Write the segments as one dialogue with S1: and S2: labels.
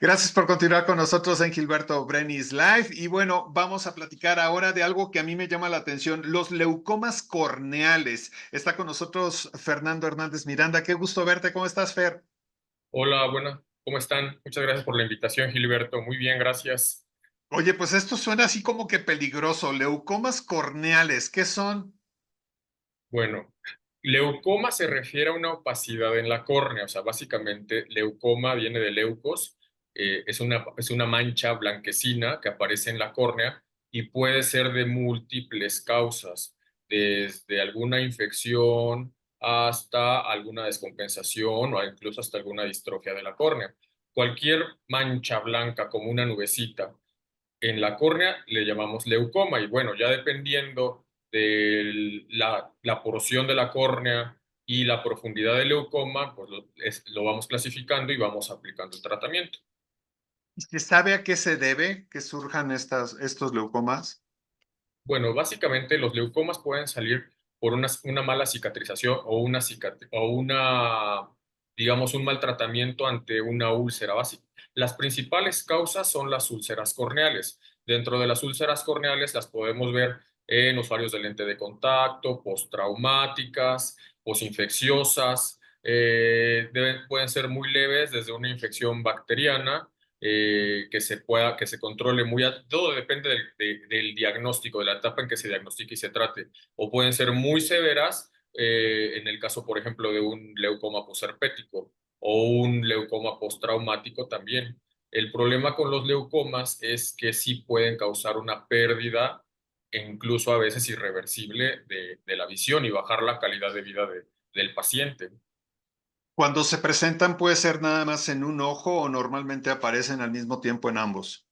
S1: Gracias por continuar con nosotros en Gilberto Brenis Live. Y bueno, vamos a platicar ahora de algo que a mí me llama la atención, los leucomas corneales. Está con nosotros Fernando Hernández Miranda. Qué gusto verte. ¿Cómo estás, Fer?
S2: Hola, buenas, ¿cómo están? Muchas gracias por la invitación, Gilberto. Muy bien, gracias.
S1: Oye, pues esto suena así como que peligroso. Leucomas corneales, ¿qué son?
S2: Bueno, leucoma se refiere a una opacidad en la córnea, o sea, básicamente leucoma viene de leucos, es una mancha blanquecina que aparece en la córnea y puede ser de múltiples causas, desde alguna infección hasta alguna descompensación o incluso hasta alguna distrofia de la córnea. Cualquier mancha blanca como una nubecita en la córnea le llamamos leucoma y bueno, ya dependiendo de la porción de la córnea y la profundidad del leucoma, pues lo vamos clasificando y vamos aplicando el tratamiento.
S1: ¿Se sabe a qué se debe que surjan estos leucomas?
S2: Bueno, básicamente los leucomas pueden salir por una mala cicatrización o digamos, un mal tratamiento ante una úlcera básica. Las principales causas son las úlceras corneales. Dentro de las úlceras corneales las podemos ver en usuarios de lente de contacto, postraumáticas, posinfecciosas. Pueden ser muy leves desde una infección bacteriana que se controle todo depende del diagnóstico, de la etapa en que se diagnostique y se trate, o pueden ser muy severas en el caso, por ejemplo, de un leucoma posherpético o un leucoma postraumático también. El problema con los leucomas es que sí pueden causar una pérdida, e incluso a veces irreversible, de la visión y bajar la calidad de vida del paciente.
S1: Cuando se presentan, ¿puede ser nada más en un ojo o normalmente aparecen al mismo tiempo en ambos?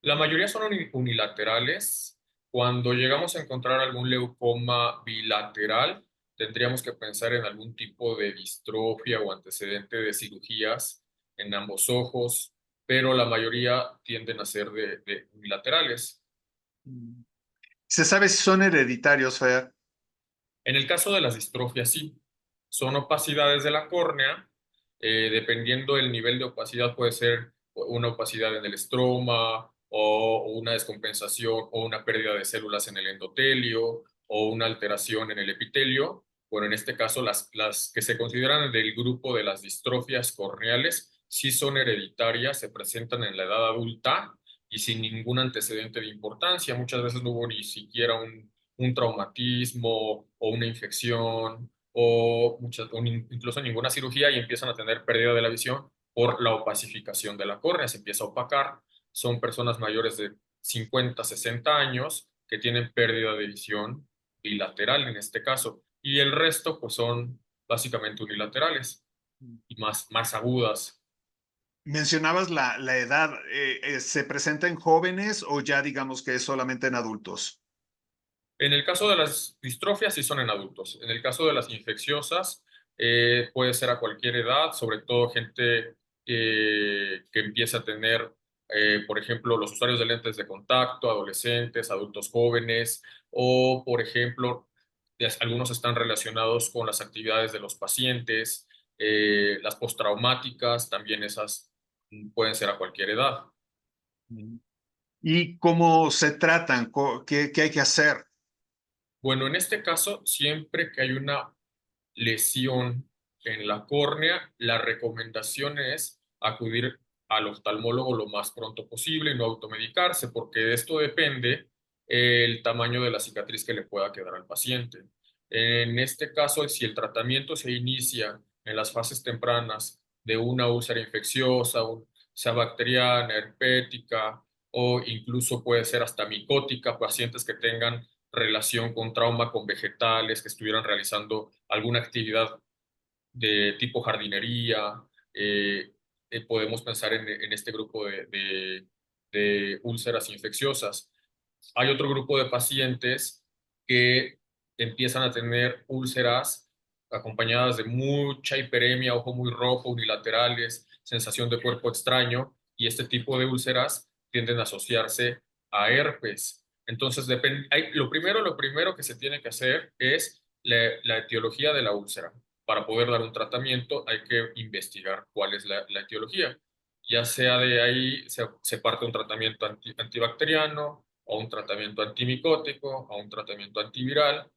S2: La mayoría son unilaterales. Cuando llegamos a encontrar algún leucoma bilateral, tendríamos que pensar en algún tipo de distrofia o antecedente de cirugías en ambos ojos, pero la mayoría tienden a ser de unilaterales.
S1: ¿Se sabe si son hereditarios, Fer?
S2: En el caso de las distrofias, sí, son opacidades de la córnea. Dependiendo del nivel de opacidad, puede ser una opacidad en el estroma o una descompensación o una pérdida de células en el endotelio o una alteración en el epitelio. Bueno, en este caso, las que se consideran del grupo de las distrofias corneales sí son hereditarias, se presentan en la edad adulta y sin ningún antecedente de importancia. Muchas veces no hubo ni siquiera un traumatismo o una infección incluso ninguna cirugía y empiezan a tener pérdida de la visión por la opacificación de la córnea, se empieza a opacar. Son personas mayores de 50, 60 años que tienen pérdida de visión bilateral en este caso y el resto pues son básicamente unilaterales y más agudas.
S1: Mencionabas la edad. ¿Se presenta en jóvenes o ya digamos que es solamente en adultos?
S2: En el caso de las distrofias, sí son en adultos. En el caso de las infecciosas, puede ser a cualquier edad, sobre todo gente que empieza a tener, por ejemplo, los usuarios de lentes de contacto, adolescentes, adultos jóvenes, o, por ejemplo, algunos están relacionados con las actividades de los pacientes, las postraumáticas, también esas pueden ser a cualquier edad.
S1: ¿Y cómo se tratan? ¿Qué hay que hacer?
S2: Bueno, en este caso, siempre que hay una lesión en la córnea, la recomendación es acudir al oftalmólogo lo más pronto posible y no automedicarse, porque de esto depende el tamaño de la cicatriz que le pueda quedar al paciente. En este caso, si el tratamiento se inicia en las fases tempranas de una úlcera infecciosa, sea bacteriana, herpética o incluso puede ser hasta micótica, pacientes que tengan relación con trauma con vegetales, que estuvieran realizando alguna actividad de tipo jardinería. eh, Podemos pensar en este grupo de úlceras infecciosas. Hay otro grupo de pacientes que empiezan a tener úlceras acompañadas de mucha hiperemia, ojo muy rojo, unilaterales, sensación de cuerpo extraño, y este tipo de úlceras tienden a asociarse a herpes. Entonces, lo primero que se tiene que hacer es la etiología de la úlcera. Para poder dar un tratamiento hay que investigar cuál es la etiología. Ya sea de ahí se parte un tratamiento antibacteriano, o un tratamiento antimicótico, o un tratamiento antiviral.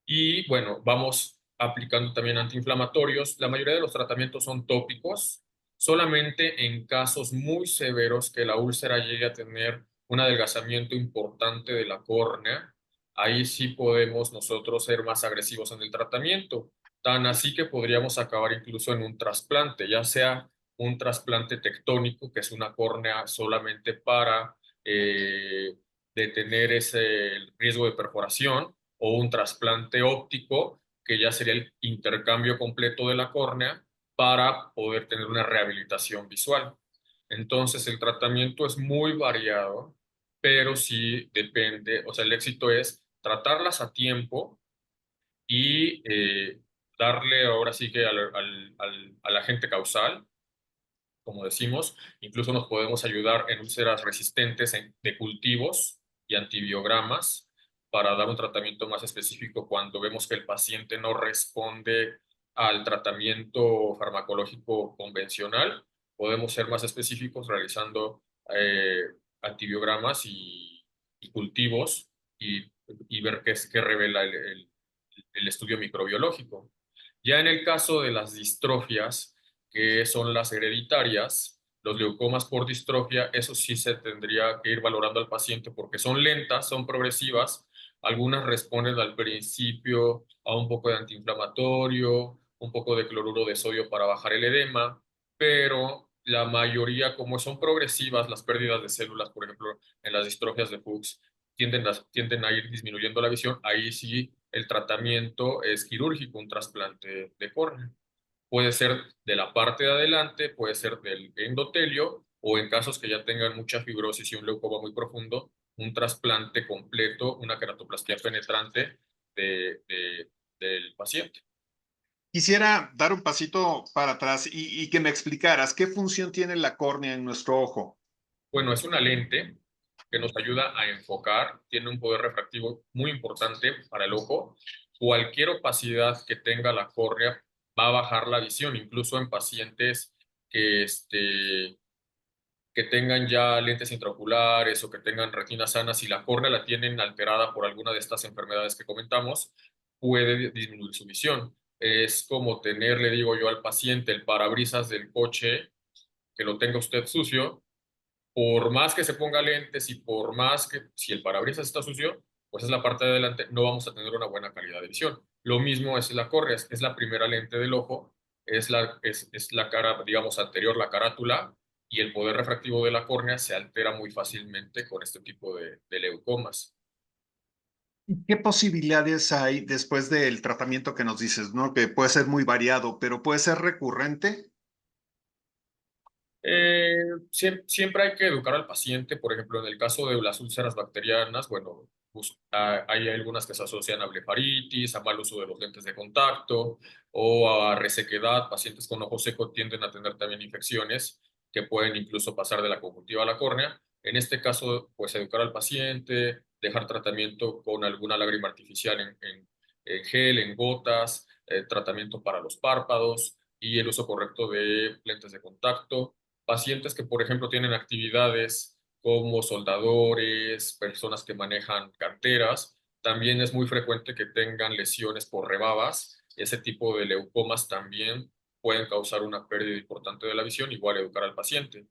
S2: Y bueno, vamos aplicando también antiinflamatorios. La mayoría de los tratamientos son tópicos, solamente en casos muy severos que la úlcera llegue a tener un adelgazamiento importante de la córnea. Ahí sí podemos nosotros ser más agresivos en el tratamiento, tan así que podríamos acabar incluso en un trasplante, ya sea un trasplante tectónico, que es una córnea solamente para detener ese riesgo de perforación, o un trasplante óptico, que ya sería el intercambio completo de la córnea para poder tener una rehabilitación visual. Entonces, el tratamiento es muy variado, pero sí depende, o sea, el éxito es tratarlas a tiempo y darle ahora sí que al agente causal, como decimos. Incluso nos podemos ayudar en úlceras resistentes de cultivos y antibiogramas para dar un tratamiento más específico cuando vemos que el paciente no responde al tratamiento farmacológico convencional. Podemos ser más específicos realizando eh, antibiogramas y cultivos, y ver qué revela el estudio microbiológico. Ya en el caso de las distrofias, que son las hereditarias, los leucomas por distrofia, eso sí se tendría que ir valorando al paciente porque son lentas, son progresivas. Algunas responden al principio a un poco de antiinflamatorio, un poco de cloruro de sodio para bajar el edema, pero la mayoría, como son progresivas, las pérdidas de células, por ejemplo, en las distrofias de Fuchs, tienden a ir disminuyendo la visión. Ahí sí el tratamiento es quirúrgico, un trasplante de córnea. Puede ser de la parte de adelante, puede ser del endotelio, o en casos que ya tengan mucha fibrosis y un leucoma muy profundo, un trasplante completo, una queratoplastia penetrante del paciente.
S1: Quisiera dar un pasito para atrás y que me explicaras qué función tiene la córnea en nuestro ojo.
S2: Bueno, es una lente que nos ayuda a enfocar, tiene un poder refractivo muy importante para el ojo. Cualquier opacidad que tenga la córnea va a bajar la visión, incluso en pacientes que, que tengan ya lentes intraoculares o que tengan retinas sanas. Si la córnea la tienen alterada por alguna de estas enfermedades que comentamos, puede disminuir su visión. Es como tener, le digo yo al paciente, el parabrisas del coche, que lo tenga usted sucio. Por más que se ponga lentes y por más que, si el parabrisas está sucio, pues es la parte de adelante, no vamos a tener una buena calidad de visión. Lo mismo es la córnea, es la primera lente del ojo, es la cara, digamos, anterior, la carátula, y el poder refractivo de la córnea se altera muy fácilmente con este tipo de leucomas.
S1: ¿Qué posibilidades hay después del tratamiento que nos dices, ¿no? Que puede ser muy variado, pero puede ser recurrente.
S2: Siempre hay que educar al paciente. Por ejemplo, en el caso de las úlceras bacterianas, bueno, pues, hay algunas que se asocian a blefaritis, a mal uso de los lentes de contacto o a resequedad. Pacientes con ojo seco tienden a tener también infecciones que pueden incluso pasar de la conjuntiva a la córnea. En este caso, pues educar al paciente, dejar tratamiento con alguna lágrima artificial en gel, en gotas, tratamiento para los párpados y el uso correcto de lentes de contacto. Pacientes que, por ejemplo, tienen actividades como soldadores, personas que manejan carteras, también es muy frecuente que tengan lesiones por rebabas. Ese tipo de leucomas también pueden causar una pérdida importante de la visión, igual educar al paciente.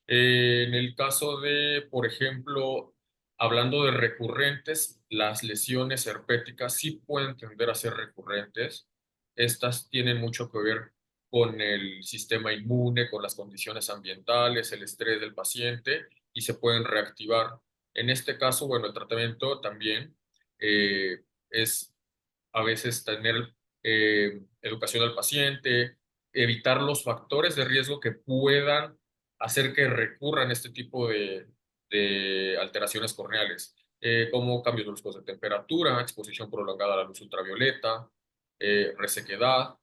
S2: En el caso de, por ejemplo, hablando de recurrentes, las lesiones herpéticas sí pueden tender a ser recurrentes. Estas tienen mucho que ver con el sistema inmune, con las condiciones ambientales, el estrés del paciente, y se pueden reactivar. En este caso, bueno, el tratamiento también es a veces tener educación al paciente, evitar los factores de riesgo que puedan hacer que recurran este tipo de alteraciones corneales, como cambios bruscos de temperatura, exposición prolongada a la luz ultravioleta, resequedad.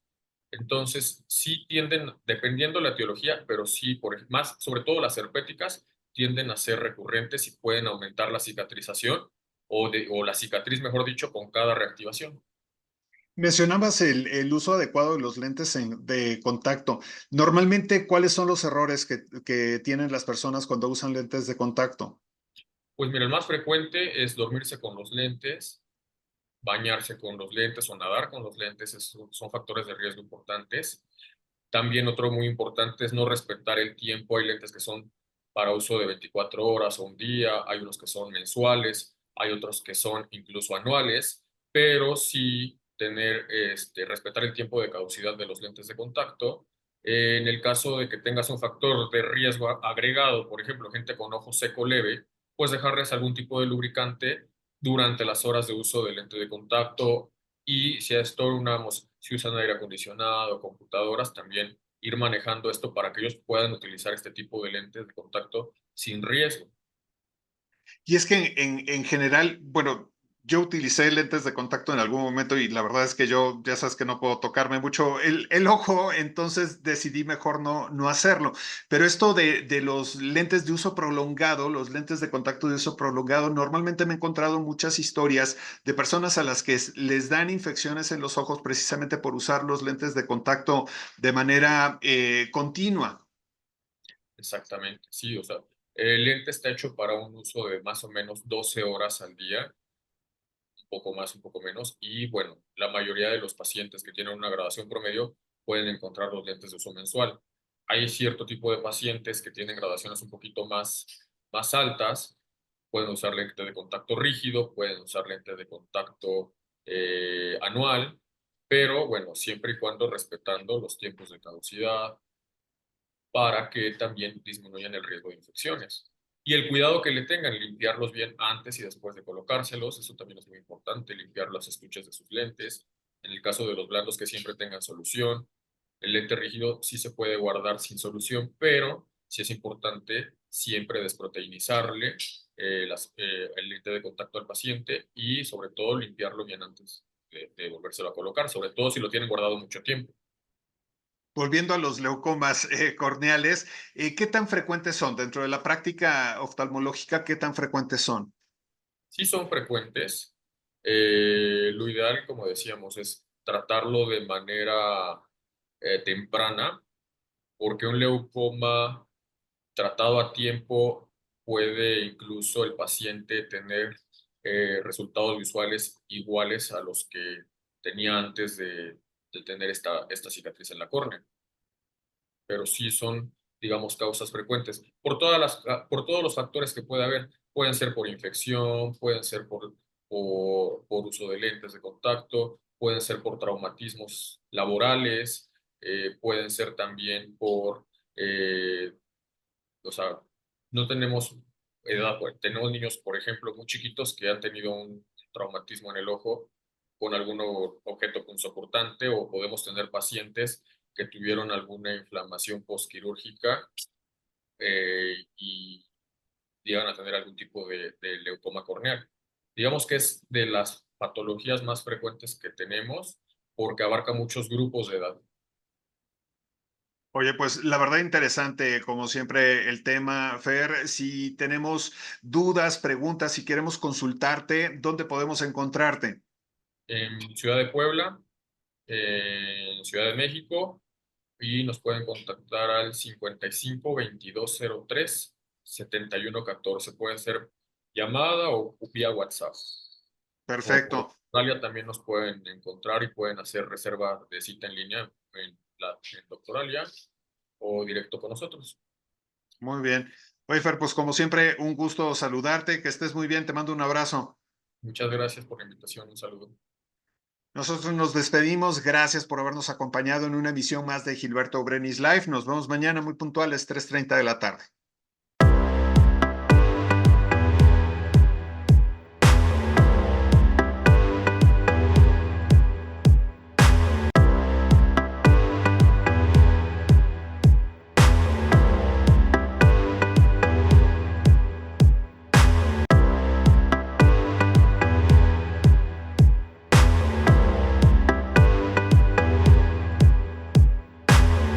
S2: Entonces, sí tienden, dependiendo de la etiología, pero sí, más, sobre todo las herpéticas, tienden a ser recurrentes y pueden aumentar la cicatrización, o la cicatriz, mejor dicho, con cada reactivación.
S1: Mencionabas el uso adecuado de los lentes de contacto. Normalmente, ¿cuáles son los errores que tienen las personas cuando usan lentes de contacto?
S2: Pues mira, el más frecuente es dormirse con los lentes, bañarse con los lentes o nadar con los lentes, esos son factores de riesgo importantes. También otro muy importante es no respetar el tiempo. Hay lentes que son para uso de 24 horas o un día, hay unos que son mensuales, hay otros que son incluso anuales, pero sí tener, respetar el tiempo de caducidad de los lentes de contacto. En el caso de que tengas un factor de riesgo agregado, por ejemplo, gente con ojo seco leve, pues dejarles algún tipo de lubricante durante las horas de uso del lente de contacto. Y si esto unamos, si usan aire acondicionado, computadoras, también ir manejando esto para que ellos puedan utilizar este tipo de lentes de contacto sin riesgo.
S1: Y es que en general, bueno, yo utilicé lentes de contacto en algún momento y la verdad es que yo, ya sabes que no puedo tocarme mucho el ojo, entonces decidí mejor no hacerlo. Pero esto de los lentes de uso prolongado, los lentes de contacto de uso prolongado, normalmente me he encontrado muchas historias de personas a las que les dan infecciones en los ojos precisamente por usar los lentes de contacto de manera continua.
S2: Exactamente, sí, o sea, el lente está hecho para un uso de más o menos 12 horas al día, un poco más, un poco menos, y bueno, la mayoría de los pacientes que tienen una graduación promedio pueden encontrar los lentes de uso mensual. Hay cierto tipo de pacientes que tienen graduaciones un poquito más altas, pueden usar lente de contacto rígido, pueden usar lente de contacto anual, pero bueno, siempre y cuando respetando los tiempos de caducidad, para que también disminuyan el riesgo de infecciones. Y el cuidado que le tengan, limpiarlos bien antes y después de colocárselos, eso también es muy importante, limpiar los estuches de sus lentes. En el caso de los blandos, que siempre tengan solución. El lente rígido sí se puede guardar sin solución, pero sí es importante siempre desproteinizarle el lente de contacto al paciente y sobre todo limpiarlo bien antes de volvérselo a colocar, sobre todo si lo tienen guardado mucho tiempo.
S1: Volviendo a los leucomas corneales, ¿qué tan frecuentes son? Dentro de la práctica oftalmológica, ¿qué tan frecuentes son?
S2: Sí son frecuentes. Lo ideal, como decíamos, es tratarlo de manera temprana, porque un leucoma tratado a tiempo puede incluso el paciente tener resultados visuales iguales a los que tenía antes de tener esta cicatriz en la córnea, pero sí son, digamos, causas frecuentes. Por todos los factores que puede haber, pueden ser por infección, pueden ser por uso de lentes de contacto, pueden ser por traumatismos laborales, pueden ser también eh, o sea, no tenemos edad, pues, tenemos niños, por ejemplo, muy chiquitos que han tenido un traumatismo en el ojo con algún objeto punzocortante, o podemos tener pacientes que tuvieron alguna inflamación postquirúrgica y llegan a tener algún tipo de leucoma corneal. Digamos que es de las patologías más frecuentes que tenemos porque abarca muchos grupos de edad.
S1: Oye, pues la verdad interesante, como siempre, el tema, Fer. Si tenemos dudas, preguntas, si queremos consultarte, ¿dónde podemos encontrarte?
S2: En Ciudad de Puebla, en Ciudad de México, y nos pueden contactar al 55 2203 7114. Puede ser llamada o vía WhatsApp. O por
S1: Perfecto.
S2: Australia también nos pueden encontrar y pueden hacer reserva de cita en línea en Doctoralia o directo con nosotros.
S1: Muy bien. Oye, Fer, pues como siempre, un gusto saludarte, que estés muy bien, te mando un abrazo.
S2: Muchas gracias por la invitación. Un saludo.
S1: Nosotros nos despedimos. Gracias por habernos acompañado en una emisión más de Gilberto Brenis Live. Nos vemos mañana muy puntuales, 3:30 de la tarde.